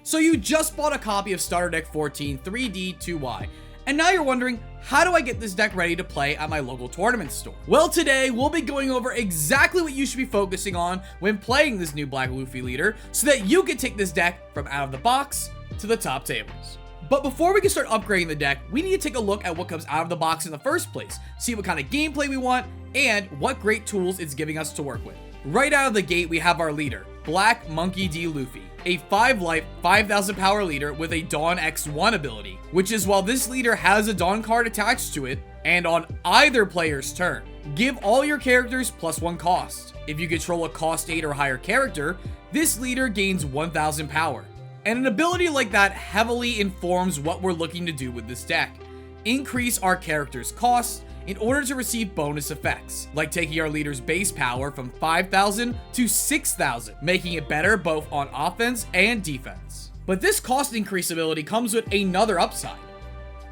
So you just bought a copy of Starter Deck 14 3D2Y, and now you're wondering, how do I get this deck ready to play at my local tournament store? Well, today we'll be going over exactly what you should be focusing on when playing this new Black Luffy leader so that you can take this deck from out of the box to the top tables. But before we can start upgrading the deck, we need to take a look at what comes out of the box in the first place, see what kind of gameplay we want, and what great tools it's giving us to work with. Right out of the gate, we have our leader, Black monkey.d.Luffy, a 5-life, 5,000 power leader with a Dawn X1 ability, which is while this leader has a Dawn card attached to it, and on either player's turn, give all your characters +1 cost. If you control a cost 8 or higher character, this leader gains 1,000 power. And an ability like that heavily informs what we're looking to do with this deck. Increase our character's cost in order to receive bonus effects, like taking our leader's base power from 5,000 to 6,000, making it better both on offense and defense. But this cost increase ability comes with another upside,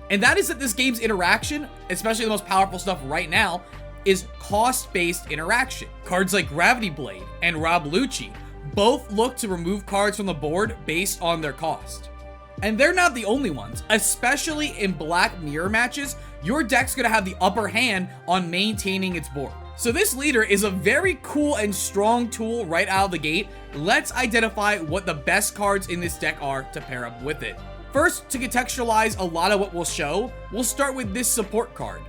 and that is that this game's interaction, especially the most powerful stuff right now, is cost-based interaction. Cards like Gravity Blade and Rob Lucci both look to remove cards from the board based on their cost. And they're not the only ones, especially in Black Mirror matches. Your deck's gonna have the upper hand on maintaining its board. So this leader is a very cool and strong tool right out of the gate. Let's identify what the best cards in this deck are to pair up with it. First, to contextualize a lot of what we'll show, we'll start with this support card.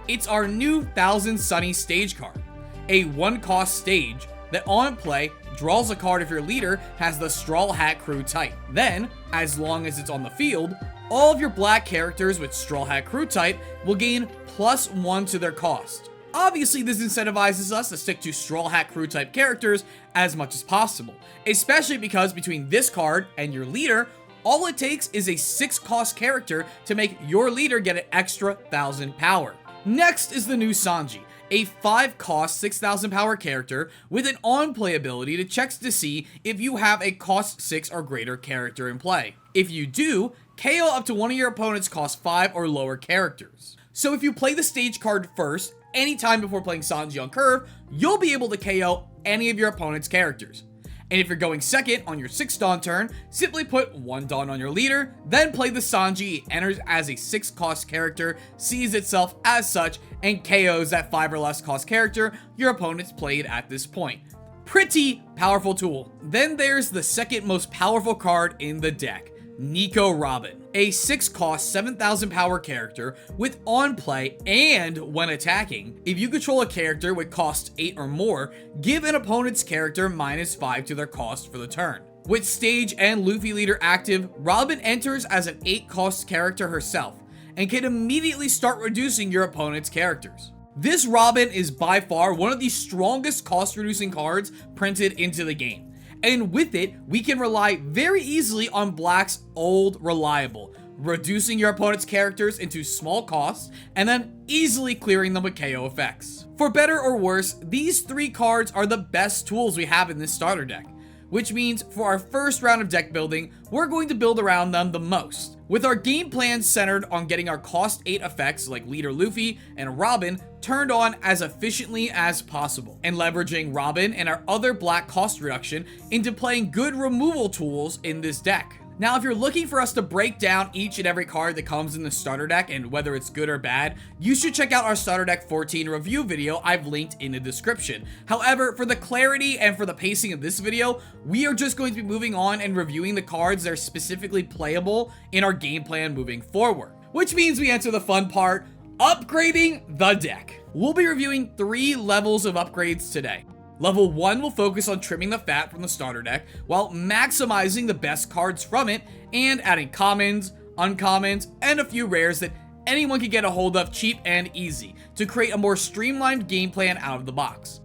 It's our new Thousand Sunny stage card, a 1-cost stage that on play draws a card if your leader has the Straw Hat Crew type. Then, as long as it's on the field, all of your black characters with Straw Hat Crew type will gain +1 to their cost. Obviously, this incentivizes us to stick to Straw Hat Crew type characters as much as possible, especially because between this card and your leader, all it takes is a 6-cost character to make your leader get an extra 1,000 power. Next is the new Sanji, a 5-cost 6,000 power character with an on-play ability that checks to see if you have a cost 6 or greater character in play. If you do, KO up to one of your opponent's cost 5 or lower characters. So if you play the stage card first, anytime before playing Sanji on curve, you'll be able to KO any of your opponent's characters. And if you're going second on your 6th Dawn turn, simply put 1 Dawn on your leader, then play the Sanji. It enters as a 6-cost character, sees itself as such, and KOs that 5 or less cost character your opponent's played at this point. Pretty powerful tool. Then there's the second most powerful card in the deck, Nico Robin, a 6-cost 7,000 power character with on play and when attacking. If you control a character with cost 8 or more, give an opponent's character -5 to their cost for the turn. With stage and Luffy leader active, Robin enters as an 8-cost character herself and can immediately start reducing your opponent's characters. This Robin is by far one of the strongest cost reducing cards printed into the game. And with it, we can rely very easily on Black's old reliable, reducing your opponent's characters into small costs and then easily clearing them with KO effects. For better or worse, these 3 cards are the best tools we have in this starter deck, which means for our first round of deck building, we're going to build around them the most, with our game plan centered on getting our cost 8 effects like Leader Luffy and Robin turned on as efficiently as possible, and leveraging Robin and our other black cost reduction into playing good removal tools in this deck. Now, if you're looking for us to break down each and every card that comes in the starter deck and whether it's good or bad, you should check out our starter deck 14 review video I've linked in the description. However, for the clarity and for the pacing of this video, we are just going to be moving on and reviewing the cards that are specifically playable in our game plan moving forward. Which means we enter the fun part, upgrading the deck. We'll be reviewing 3 levels of upgrades today. Level 1 will focus on trimming the fat from the starter deck while maximizing the best cards from it and adding commons, uncommons, and a few rares that anyone can get a hold of cheap and easy to create a more streamlined game plan out of the box.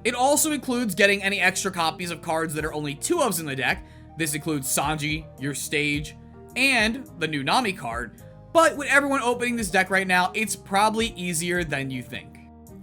It also includes getting any extra copies of cards that are only 2-ofs in the deck. This includes Sanji, your stage, and the new Nami card. But with everyone opening this deck right now, it's probably easier than you think.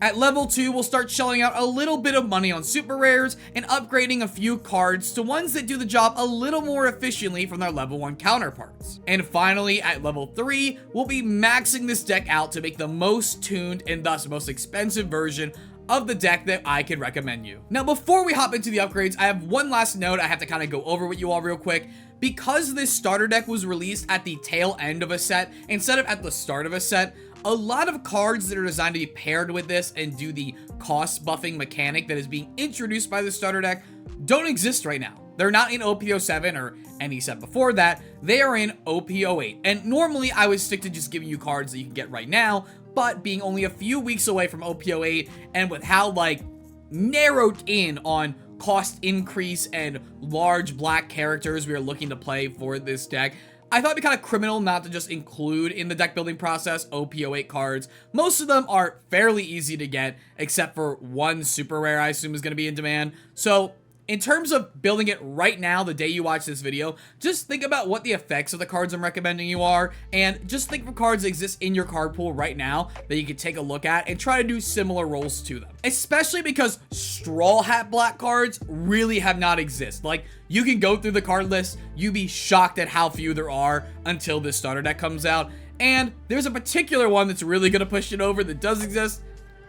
At level 2, we'll start shelling out a little bit of money on super rares and upgrading a few cards to ones that do the job a little more efficiently from their level 1 counterparts. And finally, at level 3, we'll be maxing this deck out to make the most tuned and thus most expensive version of the deck that I could recommend you. Now, before we hop into the upgrades, I have one last note I have to kind of go over with you all real quick. Because this starter deck was released at the tail end of a set instead of at the start of a set, a lot of cards that are designed to be paired with this and do the cost buffing mechanic that is being introduced by the starter deck don't exist right now. They're not in OP07 or any set before that. They are in OP08. And normally I would stick to just giving you cards that you can get right now, but being only a few weeks away from OP08 and with how like narrowed in on cost increase and large black characters we are looking to play for this deck, I thought it'd be kind of criminal not to just include in the deck building process OP08 cards. Most of them are fairly easy to get, except for one super rare I assume is going to be in demand. So in terms of building it right now, the day you watch this video, just think about what the effects of the cards I'm recommending you are, and just think of cards that exist in your card pool right now that you can take a look at and try to do similar roles to them. Especially because Straw Hat black cards really have not exist. Like, you can go through the card list, you'd be shocked at how few there are until this starter deck comes out, and there's a particular one that's really going to push it over that does exist.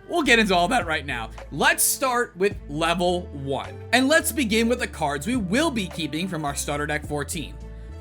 We'll get into all that right now. Let's start with level 1. And let's begin with the cards we will be keeping from our starter deck 14.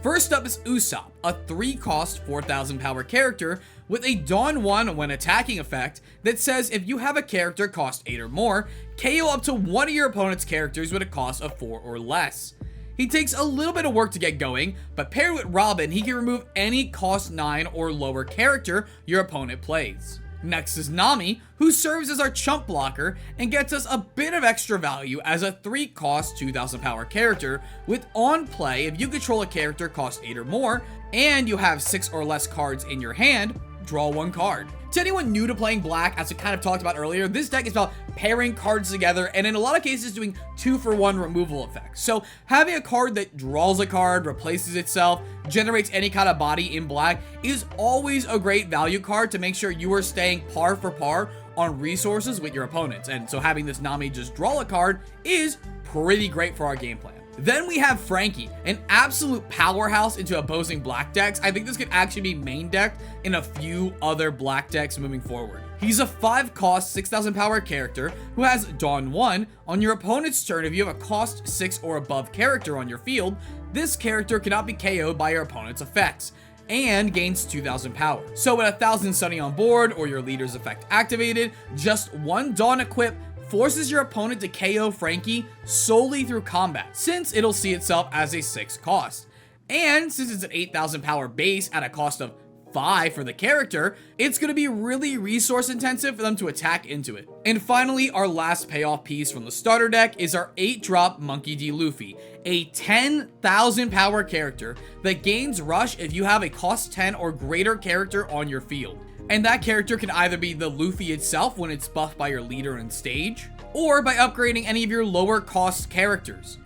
First up is Usopp, a 3-cost 4,000 power character with a Dawn 1 when attacking effect that says if you have a character cost 8 or more, KO up to one of your opponent's characters with a cost of 4 or less. He takes a little bit of work to get going, but paired with Robin, he can remove any cost 9 or lower character your opponent plays. Next is Nami, who serves as our chump blocker and gets us a bit of extra value as a 3-cost 2,000 power character with on play if you control a character cost 8 or more and you have 6 or less cards in your hand, draw 1 card. To anyone new to playing black, as we kind of talked about earlier, this deck is about pairing cards together and in a lot of cases doing 2-for-1 removal effects. So having a card that draws a card, replaces itself, generates any kind of body in black is always a great value card to make sure you are staying par for par on resources with your opponents. And so having this Nami just draw a card is pretty great for our game plan. Then we have Frankie, an absolute powerhouse into opposing black decks. I think this could actually be main decked in a few other black decks moving forward. He's a 5-cost 6,000 power character who has Dawn 1. On your opponent's turn, if you have a cost 6 or above character on your field, this character cannot be KO'd by your opponent's effects and gains 2,000 power. So with 1,000 Sunny on board or your leader's effect activated, just one Dawn equip forces your opponent to KO Frankie solely through combat, since it'll see itself as a 6 cost. And since it's an 8,000 power base at a cost of 5 for the character, it's going to be really resource intensive for them to attack into it. And finally, our last payoff piece from the starter deck is our 8-drop monkey.d.Luffy, a 10,000 power character that gains rush if you have a cost 10 or greater character on your field. And that character can either be the Luffy itself when it's buffed by your leader and stage, or by upgrading any of your lower cost characters.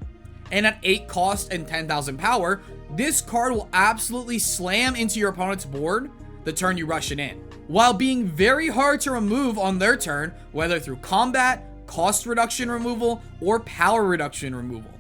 And at 8 cost and 10,000 power, this card will absolutely slam into your opponent's board the turn you rush it in, while being very hard to remove on their turn, whether through combat, cost reduction removal, or power reduction removal.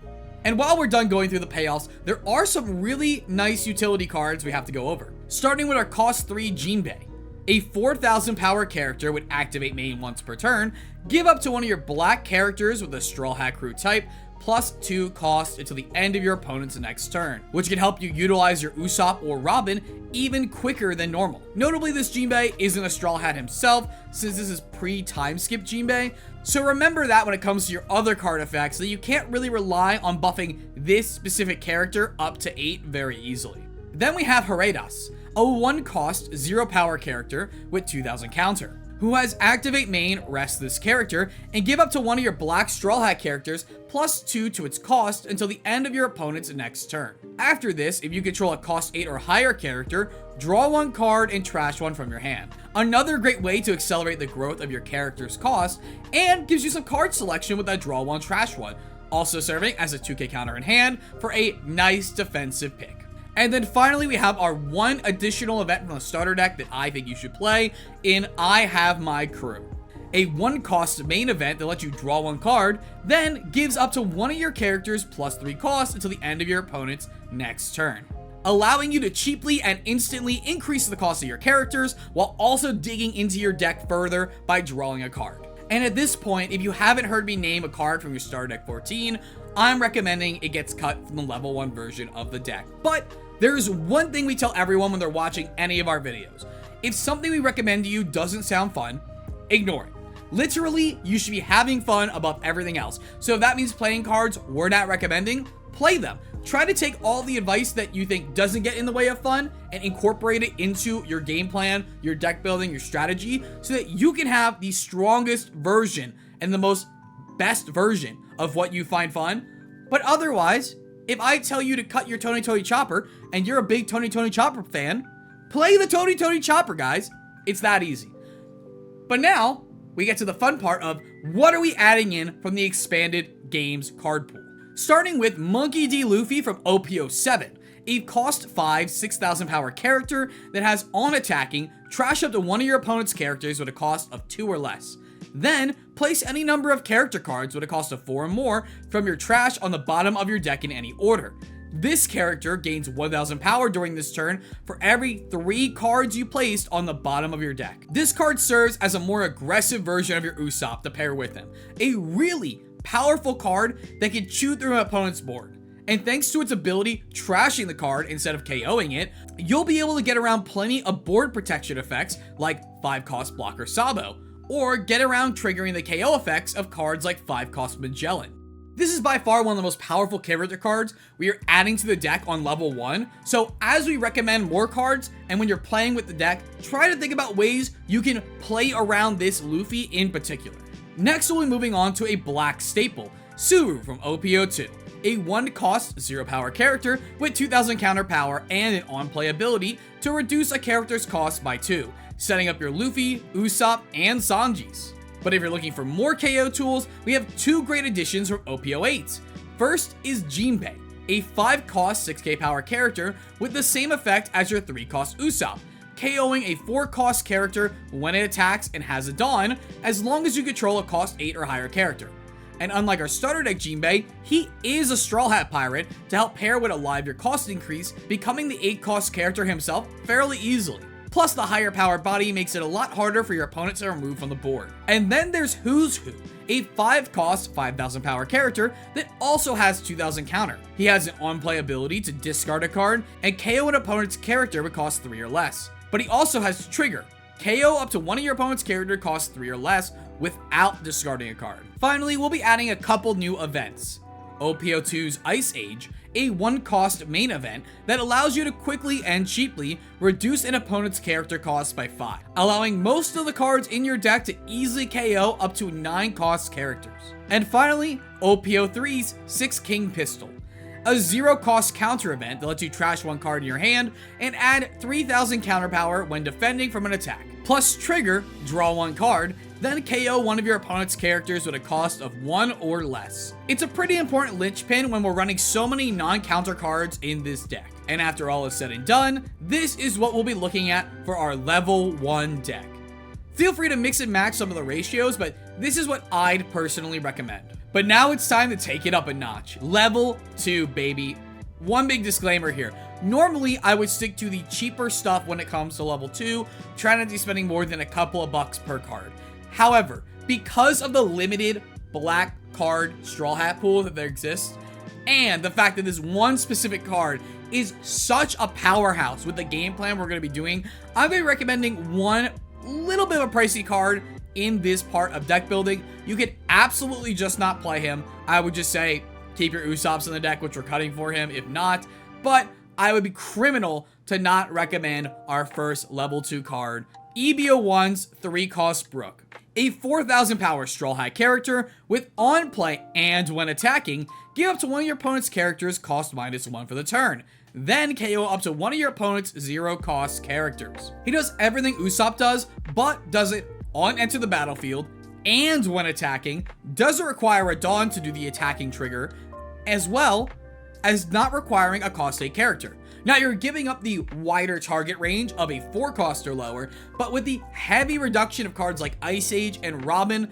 And while we're done going through the payoffs, there are some really nice utility cards we have to go over. Starting with our cost 3 Jinbei, a 4,000 power character would activate main once per turn, give up to one of your black characters with a Straw Hat Crew type, plus 2 cost until the end of your opponent's next turn, which can help you utilize your Usopp or Robin even quicker than normal. Notably, this Jinbei isn't a Straw Hat himself, since this is pre-time skip Jinbei, so remember that when it comes to your other card effects, that you can't really rely on buffing this specific character up to 8 very easily. Then we have Heredas, a 1-cost 0 power character with 2,000 counter, who has activate main, rest this character, and give up to one of your black Straw Hat characters plus 2 to its cost until the end of your opponent's next turn. After this, if you control a cost 8 or higher character, draw 1 card and trash 1 from your hand. Another great way to accelerate the growth of your character's cost, and gives you some card selection with that draw 1, trash 1, also serving as a 2k counter in hand for a nice defensive pick. And then finally, we have our one additional event from the starter deck that I think you should play in I Have My Crew. A 1-cost main event that lets you draw 1 card, then gives up to one of your characters plus 3 costs until the end of your opponent's next turn, allowing you to cheaply and instantly increase the cost of your characters while also digging into your deck further by drawing a card. And at this point, if you haven't heard me name a card from your starter deck 14, I'm recommending it gets cut from the level 1 version of the deck. But there's one thing we tell everyone when they're watching any of our videos. If something we recommend to you doesn't sound fun, ignore it. Literally, you should be having fun above everything else. So if that means playing cards we're not recommending, play them. Try to take all the advice that you think doesn't get in the way of fun and incorporate it into your game plan, your deck building, your strategy, so that you can have the strongest version and the most best version of what you find fun. But otherwise, if I tell you to cut your Tony Chopper and you're a big Tony Chopper fan, play the Tony Chopper, guys. It's that easy. But now we get to the fun part of what are we adding in from the expanded games card pool. Starting with monkey.d.Luffy from OPTCG, a cost 5, 6,000 power character that has on attacking, trash up to one of your opponent's characters with a cost of 2 or less. Then, place any number of character cards with a cost of 4 or more from your trash on the bottom of your deck in any order. This character gains 1,000 power during this turn for every 3 cards you placed on the bottom of your deck. This card serves as a more aggressive version of your Usopp to pair with him. A really powerful card that can chew through an opponent's board. And thanks to its ability trashing the card instead of KOing it, you'll be able to get around plenty of board protection effects like 5-cost Blocker Sabo, or get around triggering the KO effects of cards like 5-cost Magellan. This is by far one of the most powerful character cards we are adding to the deck on level 1, so as we recommend more cards, and when you're playing with the deck, try to think about ways you can play around this Luffy in particular. Next, we'll be moving on to a black staple, Suru from OPO2, a 1-cost 0-power character with 2,000 counter power and an on-play ability to reduce a character's cost by 2, setting up your Luffy, Usopp, and Sanjis. But if you're looking for more KO tools, we have 2 great additions from OPO8. First is Jinbei, a 5-cost 6k power character with the same effect as your 3-cost Usopp, KOing a 4-cost character when it attacks and has a Dawn, as long as you control a cost 8 or higher character. And unlike our starter deck Jinbei, he is a Straw Hat Pirate to help pair with a live your cost increase, becoming the 8-cost character himself fairly easily. Plus, the higher power body makes it a lot harder for your opponents to remove from the board. And then there's Who's Who, a 5-cost 5,000 power character that also has 2,000 counter. He has an on-play ability to discard a card and KO an opponent's character with cost 3 or less. But he also has Trigger, KO up to one of your opponent's character costs 3 or less without discarding a card. Finally, we'll be adding a couple new events. OPO2's Ice Age, a 1-cost main event that allows you to quickly and cheaply reduce an opponent's character cost by 5, allowing most of the cards in your deck to easily KO up to 9-cost characters. And finally, OPO3's 6 King Pistol, a 0-cost counter event that lets you trash 1 card in your hand and add 3,000 counter power when defending from an attack. Plus trigger, draw 1 card, then KO one of your opponent's characters with a cost of 1 or less. It's a pretty important linchpin when we're running so many non-counter cards in this deck. And after all is said and done, this is what we'll be looking at for our level 1 deck. Feel free to mix and match some of the ratios, but this is what I'd personally recommend. But now it's time to take it up a notch. Level 2, baby. One big disclaimer here. Normally, I would stick to the cheaper stuff when it comes to level 2, trying not to be spending more than a couple of bucks per card. However, because of the limited black card Straw Hat pool that there exists, and the fact that this one specific card is such a powerhouse with the game plan we're going to be doing, I'm going to be recommending one little bit of a pricey card in this part of deck building. You could absolutely just not play him. I would just say keep your Usopps in the deck, which we're cutting for him if not, but I would be criminal to not recommend our first level 2 card, EBO1's 3-cost Brook, a 4,000 power Straw Hat character with on play and when attacking, give up to one of your opponent's characters cost -1 for the turn. Then KO up to one of your opponent's 0-cost characters. He does everything Usopp does, but does it on enter the battlefield, and when attacking, doesn't require a Dawn to do the attacking trigger, as well as not requiring a cost 8 character. Now you're giving up the wider target range of a 4-cost or lower, but with the heavy reduction of cards like Ice Age and Robin,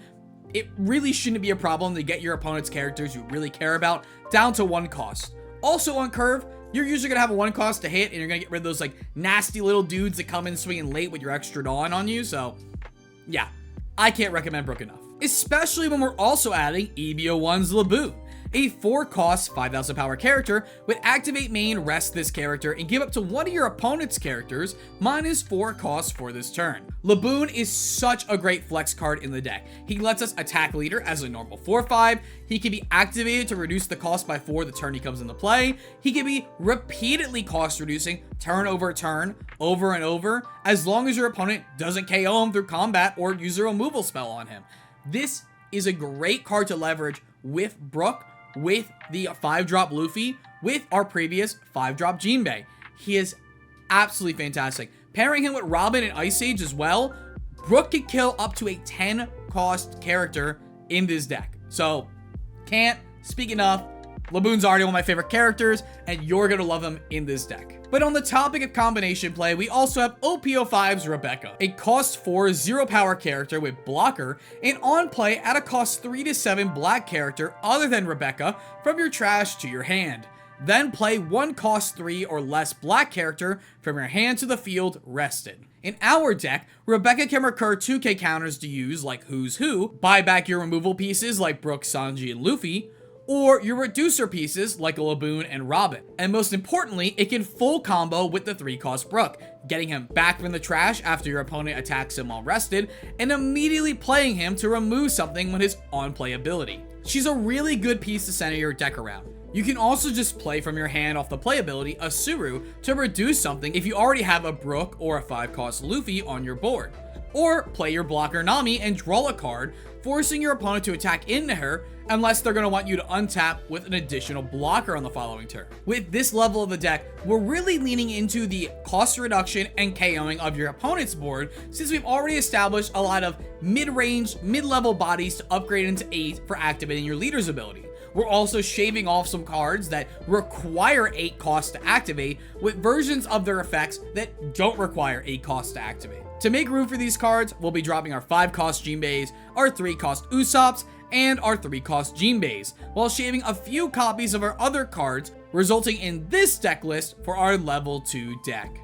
it really shouldn't be a problem to get your opponent's characters you really care about down to 1 cost. Also on curve, you're usually going to have a 1 cost to hit, and you're going to get rid of those like nasty little dudes that come in swinging late with your extra Dawn on you, so yeah, I can't recommend Brook enough. especially when we're also adding EBO1's Laboon, a 4-cost 5,000 power character with activate main, rest this character, and give up to one of your opponent's characters -4 costs for this turn. Laboon is such a great flex card in the deck. He lets us attack leader as a normal 4/5, he can be activated to reduce the cost by 4 the turn he comes into play, he can be repeatedly cost reducing turn over turn, over and over, as long as your opponent doesn't KO him through combat or use a removal spell on him. This is a great card to leverage with Brook, with the 5-drop Luffy, with our previous 5-drop Jinbei. He is absolutely fantastic. Pairing him with Robin and Ice Age as well, Brook can kill up to a 10-cost character in this deck. So, can't speak enough. Laboon's already one of my favorite characters, and you're gonna love him in this deck. But on the topic of combination play, we also have OPO5's Rebecca, a cost 4 0-power character with blocker, and on play add a cost 3 to 7 black character other than Rebecca from your trash to your hand. Then play 1 cost 3 or less black character from your hand to the field rested. In our deck, Rebecca can recur 2k counters to use like Who's Who, buy back your removal pieces like Brook, Sanji, and Luffy, or your reducer pieces like a Laboon and Robin. And most importantly, it can full combo with the 3-cost Brook, getting him back from the trash after your opponent attacks him while rested, and immediately playing him to remove something with his on-play ability. She's a really good piece to center your deck around. You can also just play from your hand off the play ability a Suru to reduce something if you already have a Brook or a 5-cost Luffy on your board. Or play your blocker Nami and draw a card, forcing your opponent to attack into her unless they're going to want you to untap with an additional blocker on the following turn. With this level of the deck, we're really leaning into the cost reduction and KOing of your opponent's board, since we've already established a lot of mid-range, mid-level bodies to upgrade into 8 for activating your leader's ability. We're also shaving off some cards that require 8 costs to activate with versions of their effects that don't require 8 costs to activate. To make room for these cards, we'll be dropping our 5-cost Jinbeis, our 3-cost Usopps, and our 3-cost Jinbeis, while shaving a few copies of our other cards, resulting in this deck list for our level 2 deck.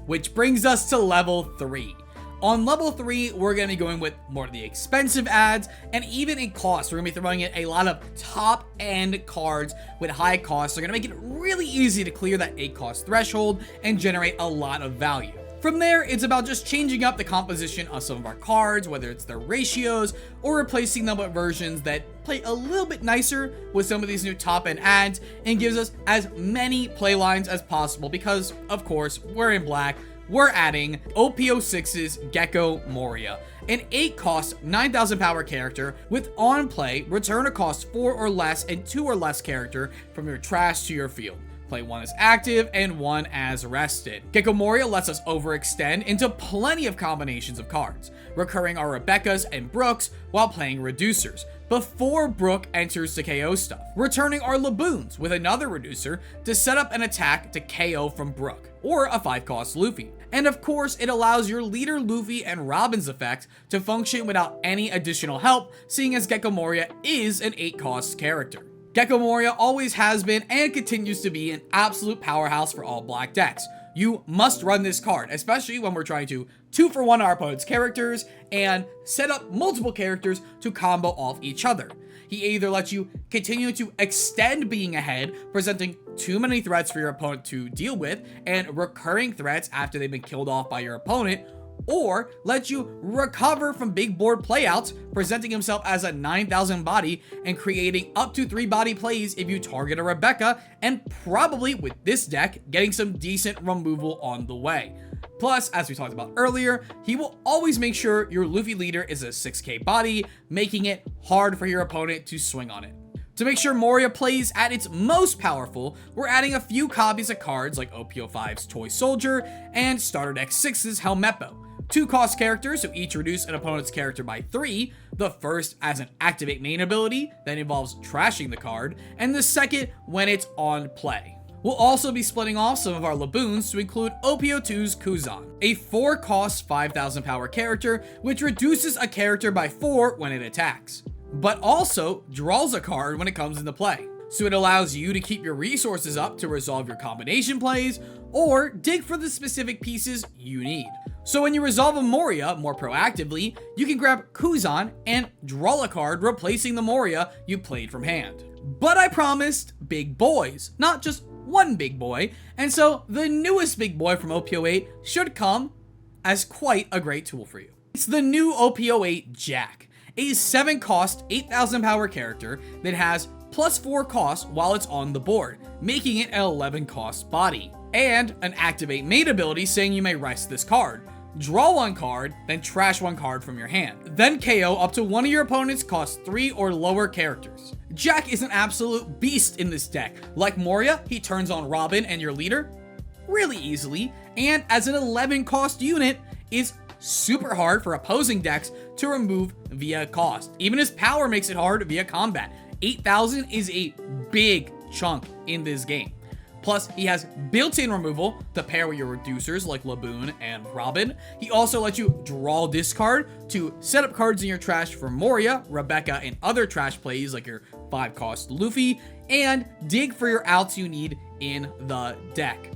Which brings us to level 3. On level 3, we're going to be going with more of the expensive ads, and even in cost, we're going to be throwing in a lot of top-end cards with high costs. They're going to make it really easy to clear that 8-cost threshold and generate a lot of value. From there, it's about just changing up the composition of some of our cards, whether it's their ratios, or replacing them with versions that play a little bit nicer with some of these new top-end ads, and gives us as many playlines as possible because, of course, we're in black. We're adding OPO6's Gecko Moria, an 8-cost 9,000 power character with on play, return a cost 4 or less and 2 or less character from your trash to your field. Play 1 as active and 1 as rested. Gecko Moria lets us overextend into plenty of combinations of cards, recurring our Rebeccas and Brooks while playing reducers, before Brook enters to KO stuff. Returning our Laboons with another reducer to set up an attack to KO from Brook, or a 5-cost Luffy. And of course, it allows your leader Luffy and Robin's effect to function without any additional help, seeing as Gecko Moria is an 8-cost character. Gecko Moria always has been and continues to be an absolute powerhouse for all black decks. You must run this card, especially when we're trying to 2-for-1 our opponent's characters and set up multiple characters to combo off each other. He either lets you continue to extend being ahead, presenting too many threats for your opponent to deal with, and recurring threats after they've been killed off by your opponent, or let you recover from big board playouts, presenting himself as a 9,000 body and creating up to 3 body plays if you target a Rebecca, and probably with this deck, getting some decent removal on the way. Plus, as we talked about earlier, he will always make sure your Luffy leader is a 6k body, making it hard for your opponent to swing on it. To make sure Moria plays at its most powerful, we're adding a few copies of cards like OPO5's Toy Soldier and Starter Deck 6's Helmeppo. 2-cost characters who each reduce an opponent's character by 3, the first as an activate main ability that involves trashing the card, and the second when it's on play. We'll also be splitting off some of our Laboons to include OPO2's Kuzan, a 4-cost 5,000 power character which reduces a character by 4 when it attacks, but also draws a card when it comes into play. So it allows you to keep your resources up to resolve your combination plays or dig for the specific pieces you need. So when you resolve a Moria more proactively, you can grab Kuzan and draw a card replacing the Moria you played from hand. But I promised big boys, not just one big boy, and so the newest big boy from OP08 should come as quite a great tool for you. It's the new OP08 Jack, a 7 cost, 8,000 power character that has +4 cost while it's on the board, making it an 11 cost body, and an activate main ability saying you may rest this card. Draw 1 card, then trash 1 card from your hand. Then KO up to one of your opponent's cost 3 or lower characters. Jack is an absolute beast in this deck. Like Moria, he turns on Robin and your leader really easily, and as an 11 cost unit is super hard for opposing decks to remove via cost. Even his power makes it hard via combat. 8,000 is a big chunk in this game. Plus, he has built-in removal to pair with your reducers like Laboon and Robin. He also lets you draw this card to set up cards in your trash for Moria, Rebecca, and other trash plays like your 5-cost Luffy, and dig for your outs you need in the deck.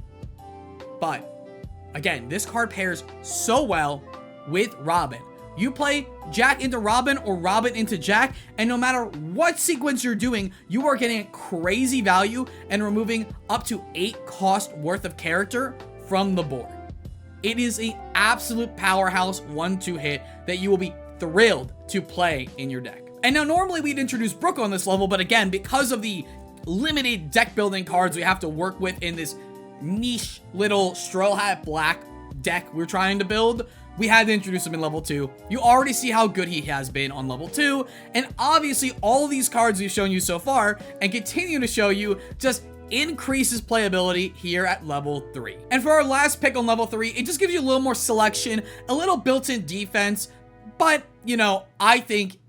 But, again, this card pairs so well with Robin. You play Jack into Robin or Robin into Jack, and no matter what sequence you're doing, you are getting crazy value and removing up to 8 cost worth of character from the board. It is an absolute powerhouse 1-2 hit that you will be thrilled to play in your deck. And now normally we'd introduce Brook on this level, but again, because of the limited deck building cards we have to work with in this niche little Straw Hat Black deck we're trying to build, we had to introduce him in level 2. You already see how good he has been on level 2, and obviously all of these cards we've shown you so far and continue to show you just increases playability here at level 3. And for our last pick on level 3, it just gives you a little more selection, a little built-in defense, but, you know, I think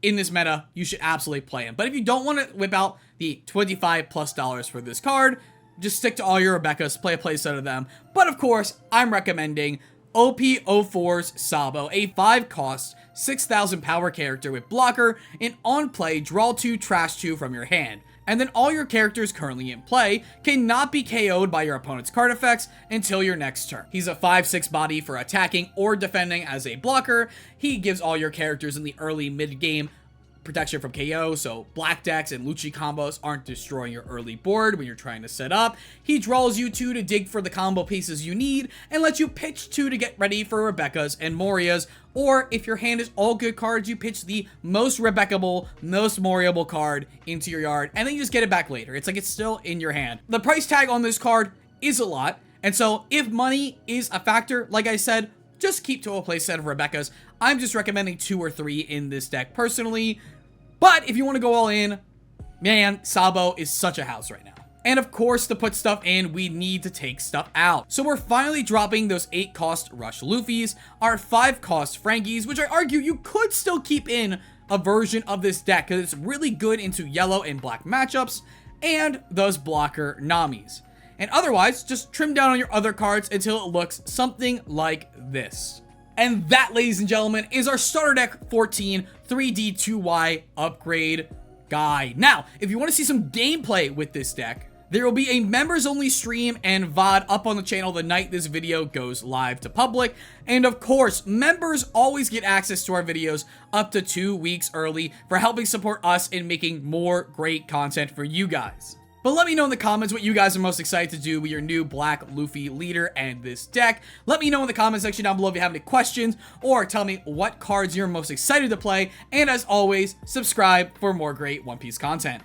in this meta, you should absolutely play him. But if you don't want to whip out the $25+ for this card, just stick to all your Rebeccas, play a playset of them. But of course, I'm recommending OP04's Sabo, a 5-cost, 6,000 power character with blocker, and on play, draw 2, trash 2 from your hand. And then all your characters currently in play cannot be KO'd by your opponent's card effects until your next turn. He's a 5/6 body for attacking or defending as a blocker. He gives all your characters in the early mid-game protection from KO, so Black decks and Lucci combos aren't destroying your early board when you're trying to set up. He draws you 2 to dig for the combo pieces you need, and lets you pitch 2 to get ready for Rebecca's and Moria's, or if your hand is all good cards, you pitch the most Rebecca-able, most Moria-able card into your yard, and then you just get it back later. It's like it's still in your hand. The price tag on this card is a lot, and so if money is a factor, like I said, just keep to a playset of Rebecca's. I'm just recommending 2 or 3 in this deck personally. But if you want to go all in, man, Sabo is such a house right now. And of course, to put stuff in, we need to take stuff out. So we're finally dropping those 8-cost Rush Luffys, our 5-cost Frankies, which I argue you could still keep in a version of this deck because it's really good into yellow and black matchups, and those blocker Namis. And otherwise, just trim down on your other cards until it looks something like this. And that, ladies and gentlemen, is our Starter Deck 14 3D2Y upgrade guide. Now, if you want to see some gameplay with this deck, there will be a members-only stream and VOD up on the channel the night this video goes live to public. And of course, members always get access to our videos up to 2 weeks early for helping support us in making more great content for you guys. But let me know in the comments what you guys are most excited to do with your new Black Luffy leader and this deck. Let me know in the comment section down below if you have any questions, or tell me what cards you're most excited to play. And as always, subscribe for more great One Piece content.